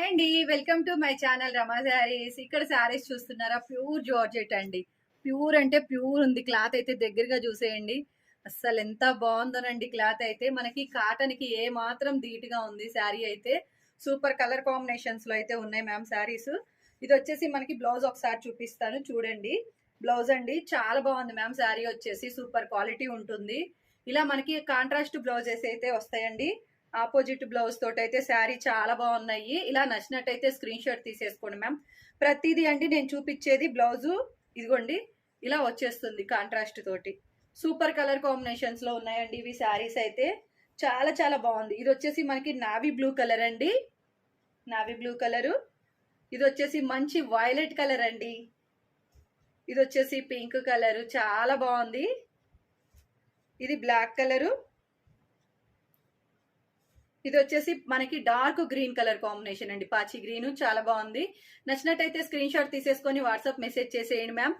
అండి, welcome to my channel రమా శారీస్. ఇక్కడ శారీస్ చూస్తున్నారా? ప్యూర్ జార్జెట్ అండి. ప్యూర్ అంటే ప్యూర్ ఉంది. క్లాత్ అయితే దగ్గరగా చూసేయండి. అస్సలు ఎంత బాగుందోనండి. క్లాత్ అయితే మనకి కాటన్ కి ఏ మాత్రం ధీటుగా ఉంది. శారీ అయితే సూపర్ కలర్ కాంబినేషన్స్ లో అయితే ఉన్నాయి మ్యామ్ శారీస్. ఇది వచ్చేసి మనకి బ్లౌజ్ ఒకసారి చూపిస్తాను చూడండి. బ్లౌజ్ అండి చాలా బాగుంది మ్యామ్. శారీ వచ్చేసి సూపర్ క్వాలిటీ ఉంటుంది. ఇలా మనకి కాంట్రాస్ట్ బ్లౌజెస్ అయితే వస్తాయండి. ఆపోజిట్ బ్లౌజ్ తోటి అయితే శారీ చాలా బాగున్నాయి. ఇలా నచ్చినట్టయితే స్క్రీన్ షాట్ తీసేసుకోండి మ్యామ్. ప్రతిదీ అండి నేను చూపించేది బ్లౌజు ఇదిగోండి ఇలా వచ్చేస్తుంది కాంట్రాస్ట్ తోటి. సూపర్ కలర్ కాంబినేషన్స్ లో ఉన్నాయండి ఇవి శారీస్ అయితే. చాలా చాలా బాగుంది. ఇది వచ్చేసి మనకి నావీ బ్లూ కలర్ అండి. Navy blue colour. ఇది వచ్చేసి మంచి వైలెట్ కలర్ అండి. ఇది వచ్చేసి పింక్ కలరు. చాలా బాగుంది. ఇది బ్లాక్ కలరు. ఇది వచ్చేసి మనకి డార్క్ గ్రీన్ కలర్ కాంబినేషన్ అండి. పాచి గ్రీన్ చాలా బాగుంది. నచ్చినట్టయితే స్క్రీన్ షాట్ తీసేసుకొని వాట్సాప్ మెసేజ్ చేసేయండి మ్యామ్.